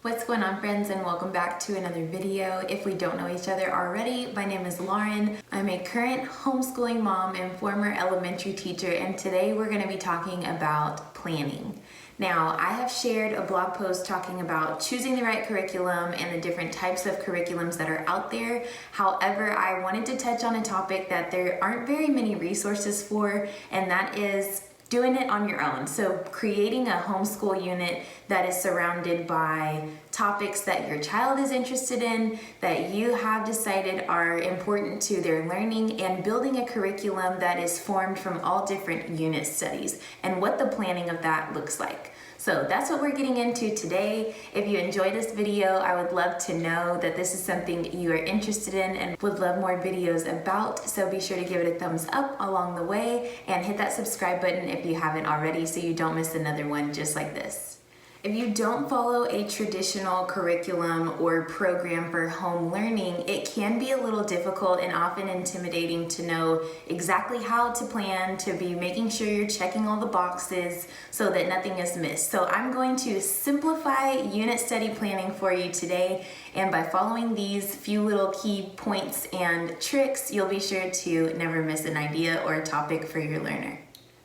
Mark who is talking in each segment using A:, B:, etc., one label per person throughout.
A: What's going on, friends, and welcome back to another video. If we don't know each other already, my name is Lauren. I'm a current homeschooling mom and former elementary teacher, and today we're going to be talking about planning. Now, I have shared a blog post talking about choosing the right curriculum and the different types of curriculums that are out there. However, I wanted to touch on a topic that there aren't very many resources for, and that is doing it on your own. So creating a homeschool unit that is surrounded by topics that your child is interested in, that you have decided are important to their learning, and building a curriculum that is formed from all different unit studies and what the planning of that looks like. So that's what we're getting into today. If you enjoyed this video, I would love to know that this is something you are interested in and would love more videos about. So be sure to give it a thumbs up along the way and hit that subscribe button if you haven't already so you don't miss another one just like this. If you don't follow a traditional curriculum or program for home learning, it can be a little difficult and often intimidating to know exactly how to plan, to be making sure you're checking all the boxes so that nothing is missed. So I'm going to simplify unit study planning for you today, and by following these few little key points and tricks, you'll be sure to never miss an idea or a topic for your learner.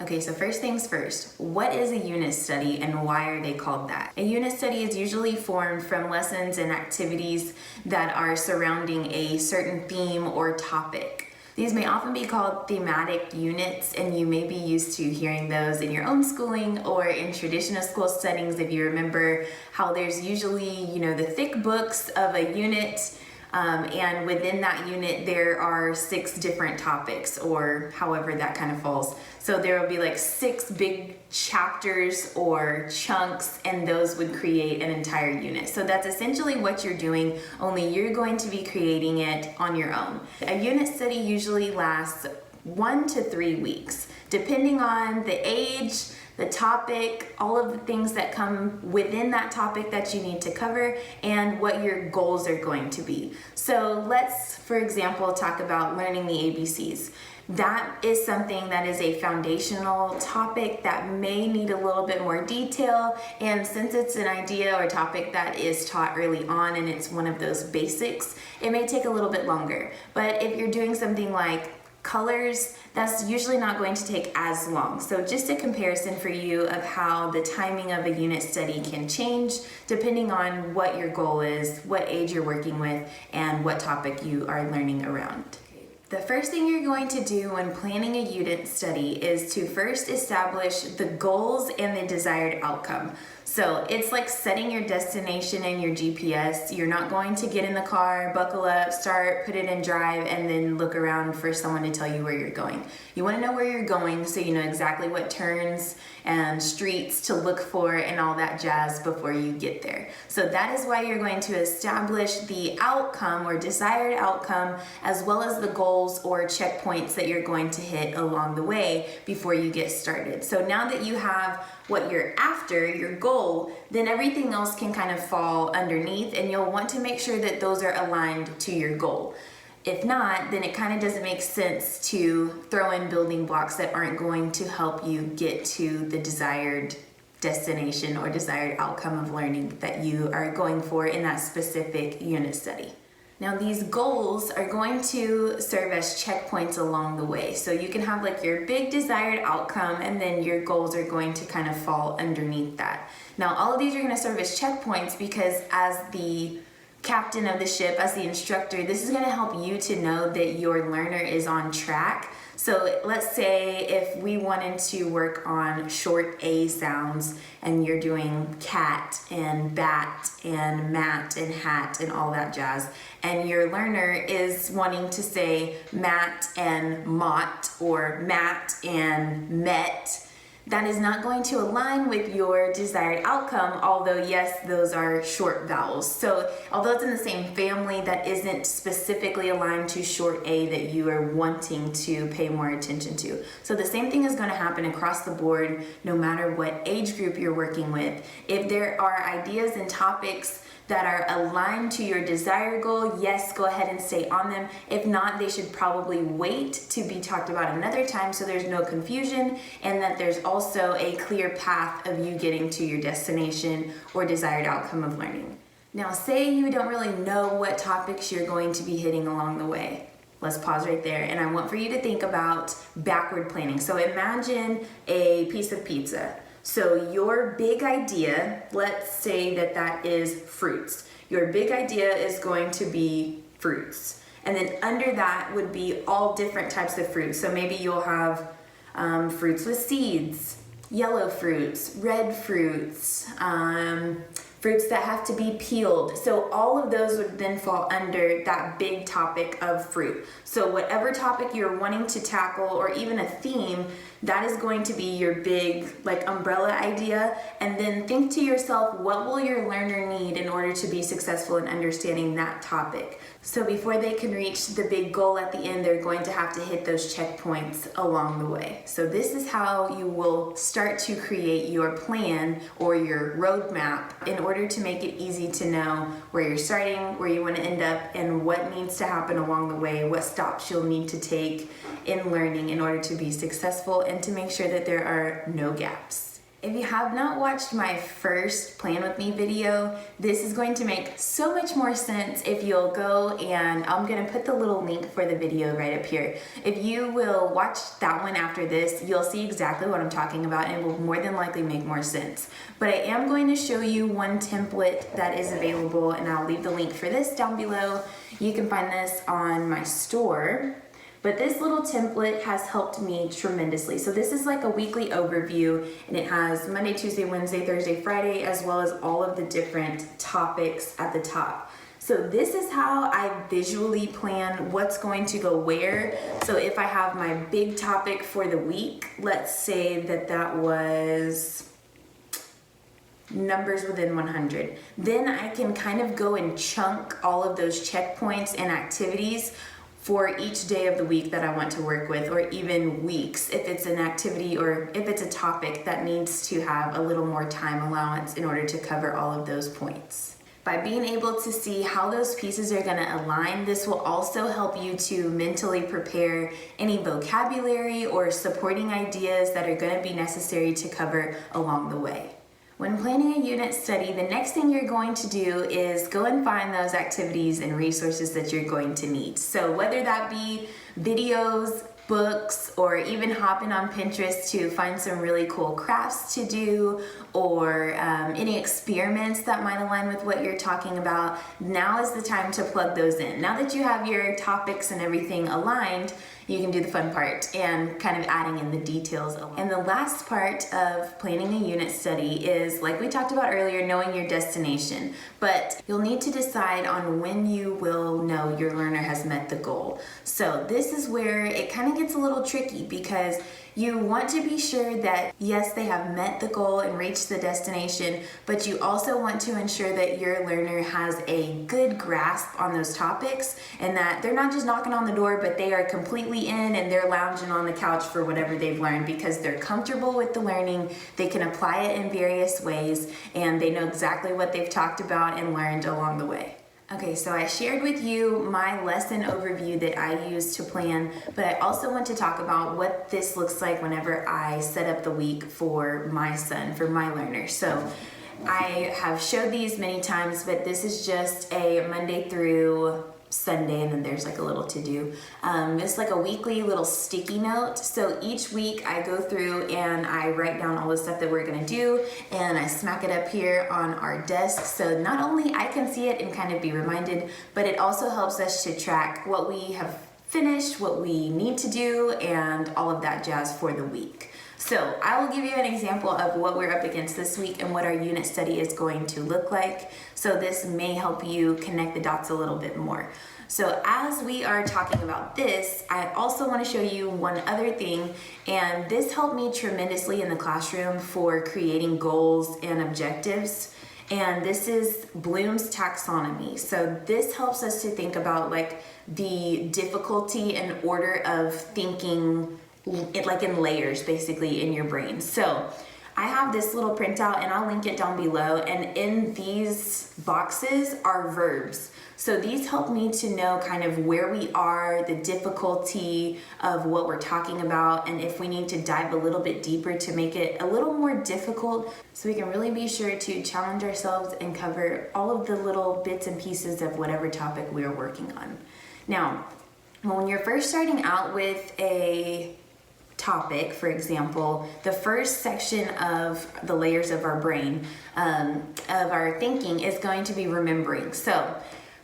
A: Okay, so first things first, what is a unit study and why are they called that? A unit study is usually formed from lessons and activities that are surrounding a certain theme or topic. These may often be called thematic units, and you may be used to hearing those in your own schooling or in traditional school settings if you remember how there's usually, the thick books of a unit. And within that unit, there are 6 different topics, or however that kind of falls. So there will be like 6 big chapters or chunks, and those would create an entire unit. So that's essentially what you're doing, only you're going to be creating it on your own. A unit study usually lasts 1 to 3 weeks, depending on the age, the topic, all of the things that come within that topic that you need to cover, and what your goals are going to be. So let's, for example, talk about learning the ABCs. That is something that is a foundational topic that may need a little bit more detail, and since it's an idea or topic that is taught early on and it's one of those basics, it may take a little bit longer. But if you're doing something like colors, that's usually not going to take as long. So just a comparison for you of how the timing of a unit study can change depending on what your goal is, what age you're working with, and what topic you are learning around. The first thing you're going to do when planning a unit study is to first establish the goals and the desired outcome. So it's like setting your destination in your GPS. You're not going to get in the car, buckle up, start, put it in drive, and then look around for someone to tell you where you're going. You want to know where you're going so you know exactly what turns and streets to look for and all that jazz before you get there. So that is why you're going to establish the outcome or desired outcome, as well as the goals or checkpoints that you're going to hit along the way before you get started. So now that you have what you're after, your goal, then everything else can kind of fall underneath, and you'll want to make sure that those are aligned to your goal. If not, then it kind of doesn't make sense to throw in building blocks that aren't going to help you get to the desired destination or desired outcome of learning that you are going for in that specific unit study. Now, these goals are going to serve as checkpoints along the way. So you can have like your big desired outcome, and then your goals are going to kind of fall underneath that. Now, all of these are going to serve as checkpoints because as the captain of the ship, as the instructor, this is going to help you to know that your learner is on track. So let's say if we wanted to work on short A sounds, and you're doing cat and bat and mat and hat and all that jazz, and your learner is wanting to say mat and mott or mat and met, that is not going to align with your desired outcome, although yes, those are short vowels. So although it's in the same family, that isn't specifically aligned to short A that you are wanting to pay more attention to. So the same thing is going to happen across the board, no matter what age group you're working with. If there are ideas and topics that are aligned to your desired goal, yes, go ahead and stay on them. If not, they should probably wait to be talked about another time so there's no confusion, and that there's also a clear path of you getting to your destination or desired outcome of learning. Now, say you don't really know what topics you're going to be hitting along the way. Let's pause right there, and I want for you to think about backward planning. So imagine a piece of pizza. So your big idea, let's say that is fruits. Your big idea is going to be fruits. And then under that would be all different types of fruits. So maybe you'll have fruits with seeds, yellow fruits, red fruits, fruits that have to be peeled. So all of those would then fall under that big topic of fruit. So whatever topic you're wanting to tackle, or even a theme, that is going to be your big umbrella idea. And then think to yourself, what will your learner need in order to be successful in understanding that topic? So before they can reach the big goal at the end, they're going to have to hit those checkpoints along the way. So this is how you will start to create your plan or your roadmap in order to make it easy to know where you're starting, where you want to end up, and what needs to happen along the way, what stops you'll need to take in learning in order to be successful and to make sure that there are no gaps. If you have not watched my first Plan With Me video, this is going to make so much more sense if you'll go, and I'm going to put the little link for the video right up here. If you will watch that one after this, you'll see exactly what I'm talking about, and it will more than likely make more sense. But I am going to show you one template that is available, and I'll leave the link for this down below. You can find this on my store. But this little template has helped me tremendously. So this is like a weekly overview, and it has Monday, Tuesday, Wednesday, Thursday, Friday, as well as all of the different topics at the top. So this is how I visually plan what's going to go where. So if I have my big topic for the week, let's say that was numbers within 100. Then I can kind of go and chunk all of those checkpoints and activities for each day of the week that I want to work with, or even weeks if it's an activity or if it's a topic that needs to have a little more time allowance in order to cover all of those points. By being able to see how those pieces are going to align, this will also help you to mentally prepare any vocabulary or supporting ideas that are going to be necessary to cover along the way. When planning a unit study, the next thing you're going to do is go and find those activities and resources that you're going to need. So whether that be videos, books, or even hopping on Pinterest to find some really cool crafts to do, or any experiments that might align with what you're talking about, now is the time to plug those in. Now that you have your topics and everything aligned, you can do the fun part and kind of adding in the details. And the last part of planning a unit study is, like we talked about earlier, knowing your destination. But you'll need to decide on when you will know your learner has met the goal. So this is where it kind of gets a little tricky, because you want to be sure that, yes, they have met the goal and reached the destination, but you also want to ensure that your learner has a good grasp on those topics, and that they're not just knocking on the door, but they are completely in and they're lounging on the couch for whatever they've learned, because they're comfortable with the learning, they can apply it in various ways, and they know exactly what they've talked about and learned along the way. Okay, so I shared with you my lesson overview that I use to plan, but I also want to talk about what this looks like whenever I set up the week for my son, for my learner. So I have showed these many times, but this is just a Monday through Sunday, and then there's like a little to do. It's like a weekly little sticky note. So each week I go through and I write down all the stuff that we're gonna do, and I smack it up here on our desk. So not only I can see it and kind of be reminded, but it also helps us to track what we have finished, what we need to do, and all of that jazz for the week. So I will give you an example of what we're up against this week and what our unit study is going to look like. So this may help you connect the dots a little bit more. So as we are talking about this, I also want to show you one other thing, and this helped me tremendously in the classroom for creating goals and objectives. And this is Bloom's Taxonomy. So this helps us to think about like the difficulty and order of thinking, like in layers basically in your brain. So I have this little printout and I'll link it down below, and in these boxes are verbs. So these help me to know kind of where we are, the difficulty of what we're talking about, and if we need to dive a little bit deeper to make it a little more difficult so we can really be sure to challenge ourselves and cover all of the little bits and pieces of whatever topic we are working on. Now, when you're first starting out with a topic, for example, the first section of the layers of our brain, of our thinking, is going to be remembering. So,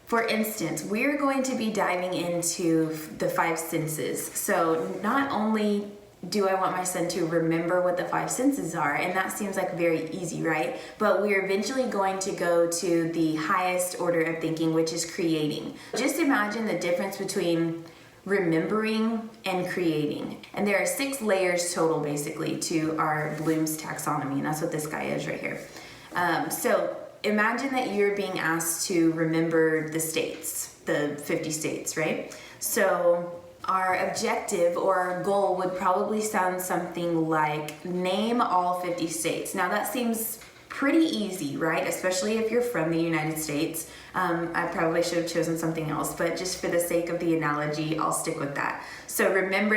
A: for instance, we're going to be diving into the five senses. So not only do I want my son to remember what the five senses are, and that seems like very easy, right? But we're eventually going to go to the highest order of thinking, which is creating. Just imagine the difference between remembering and creating. And there are 6 layers total, basically, to our Bloom's taxonomy, and that's what this guy is right here. So imagine that you're being asked to remember the states, the 50 states, right? So our objective or our goal would probably sound something like, name all 50 states. Now that seems pretty easy, right? Especially if you're from the United States. I probably should have chosen something else, but just for the sake of the analogy, I'll stick with that. So remember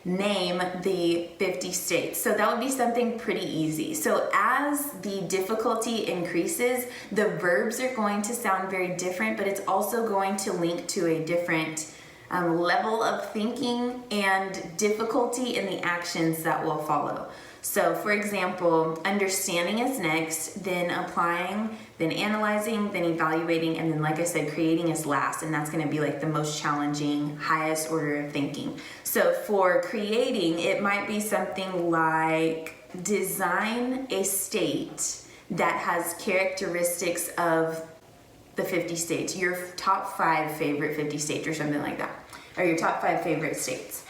A: name the 50 states. So that would be something pretty easy. So as the difficulty increases, the verbs are going to sound very different, but it's also going to link to a different level of thinking and difficulty in the actions that will follow. So for example, understanding is next, then applying, then analyzing, then evaluating, and then, like I said, creating is last, and that's going to be like the most challenging, highest order of thinking. So for creating, it might be something like design a state that has characteristics of the 50 states, your top 5 favorite 50 states or something like that, or your top 5 favorite states.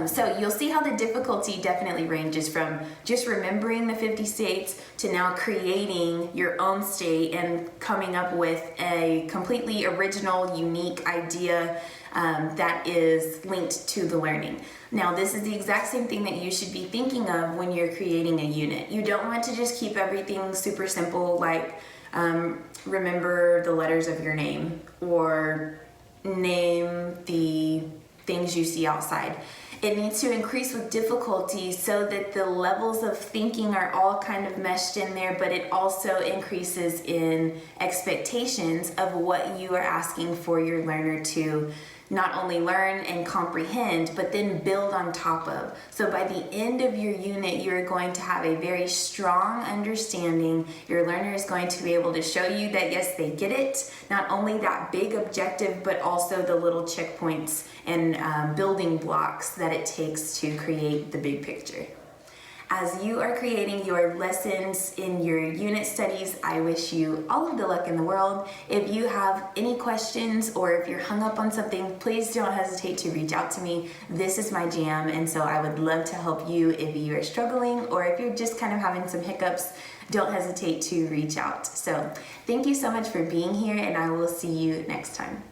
A: So you'll see how the difficulty definitely ranges from just remembering the 50 states to now creating your own state and coming up with a completely original, unique idea that is linked to the learning. Now, this is the exact same thing that you should be thinking of when you're creating a unit. You don't want to just keep everything super simple, like remember the letters of your name or name the things you see outside. It needs to increase with difficulty so that the levels of thinking are all kind of meshed in there, but it also increases in expectations of what you are asking for your learner to not only learn and comprehend, but then build on top of. So by the end of your unit, you're going to have a very strong understanding. Your learner is going to be able to show you that yes, they get it, not only that big objective, but also the little checkpoints and building blocks that it takes to create the big picture. As you are creating your lessons in your unit studies, I wish you all of the luck in the world. If you have any questions or if you're hung up on something, please don't hesitate to reach out to me. This is my jam, and so I would love to help you if you are struggling or if you're just kind of having some hiccups. Don't hesitate to reach out. So thank you so much for being here, and I will see you next time.